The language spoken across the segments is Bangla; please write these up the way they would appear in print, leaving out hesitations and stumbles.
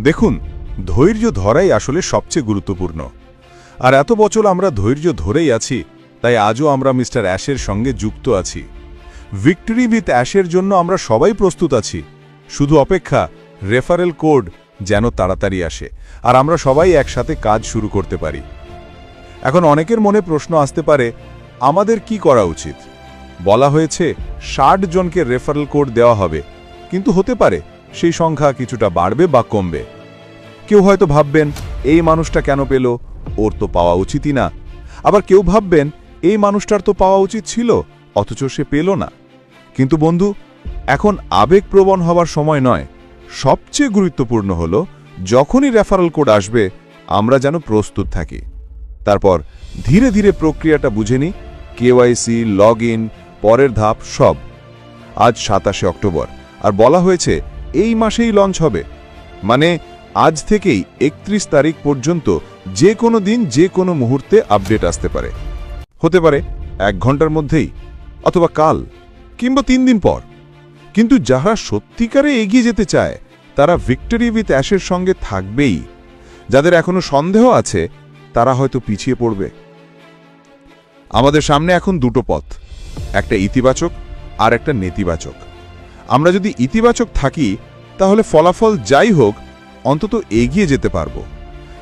দেখুন, ধৈর্য ধরাই আসলে সবচেয়ে গুরুত্বপূর্ণ। আর এত বছর আমরা ধৈর্য ধরেই আছি, তাই আজও আমরা মিস্টার অ্যাশের সঙ্গে যুক্ত আছি। ভিক্টরি উইথ অ্যাশের জন্য আমরা সবাই প্রস্তুত আছি। শুধু অপেক্ষা রেফারেল কোড যেন তাড়াতাড়ি আসে আর আমরা সবাই একসাথে কাজ শুরু করতে পারি। এখন অনেকের মনে প্রশ্ন আসতে পারে, আমাদের কি করা উচিত? বলা হয়েছে ৬০ জনকে রেফারেল কোড দেওয়া হবে, কিন্তু হতে পারে সেই সংখ্যা কিছুটা বাড়বে বা কমবে। কেউ হয়তো ভাববেন, এই মানুষটা কেন পেল, ওর তো পাওয়া উচিতই না। আবার কেউ ভাববেন, এই মানুষটার তো পাওয়া উচিত ছিল, অথচ সে পেল না। কিন্তু বন্ধু, এখন আবেগপ্রবণ হওয়ার সময় নয়। সবচেয়ে গুরুত্বপূর্ণ হলো যখনই রেফারেল কোড আসবে আমরা যেন প্রস্তুত থাকি। তারপর ধীরে ধীরে প্রক্রিয়াটা বুঝে নিই, কেওয়াইসি, লগ ইন, পরের ধাপ সব। আজ ২৭ অক্টোবর আর বলা হয়েছে এই মাসেই লঞ্চ হবে। মানে আজ থেকেই ৩১ তারিখ পর্যন্ত যে কোনো দিন যে কোনো মুহূর্তে আপডেট আসতে পারে। হতে পারে ১ ঘন্টার মধ্যেই, অথবা কাল, কিংবা ৩ দিন পর। কিন্তু যারা সত্যিকারে এগিয়ে যেতে চায় তারা ভিক্টরি উইথ অ্যাশের সঙ্গে থাকবেই। যাদের এখনো সন্দেহ আছে তারা হয়তো পিছিয়ে পড়বে। আমাদের সামনে এখন দুটো পথ, একটা ইতিবাচক আর একটা নেতিবাচক। আমরা যদি ইতিবাচক থাকি তাহলে ফলাফল যাই হোক অন্তত এগিয়ে যেতে পারবো,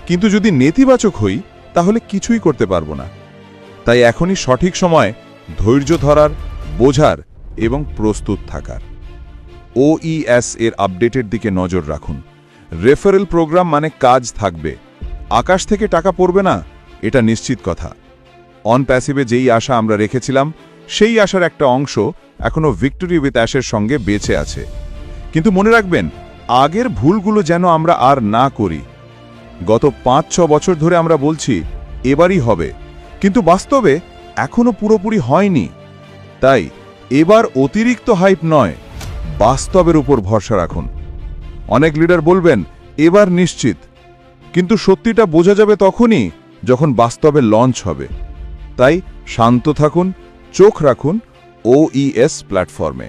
কিন্তু যদি নেতিবাচক হই তাহলে কিছুই করতে পারবো না। তাই এখনই সঠিক সময় ধৈর্য ধরার, বোঝার এবং প্রস্তুত থাকার। OES এর আপডেটের দিকে নজর রাখুন। রেফারেল প্রোগ্রাম মানে কাজ থাকবে, আকাশ থেকে টাকা পড়বে না, এটা নিশ্চিত কথা। অন প্যাসিভে যেই আশা আমরা রেখেছিলাম সেই আশার একটা অংশ এখনো ভিক্টরি উইথ অ্যাশের সঙ্গে বেঁচে আছে। কিন্তু মনে রাখবেন, আগের ভুলগুলো যেন আমরা আর না করি। গত ৫-৬ বছর ধরে আমরা বলছি এবারই হবে, কিন্তু বাস্তবে এখনো পুরোপুরি হয়নি। তাই এবার অতিরিক্ত হাইপ নয়, বাস্তবের উপর ভরসা রাখুন। অনেক লিডার বলবেন এবার নিশ্চিত, কিন্তু সত্যিটা বোঝা যাবে তখনই যখন বাস্তবে লঞ্চ হবে। তাই শান্ত থাকুন, চোখ রাখুন OES প্ল্যাটফর্মে।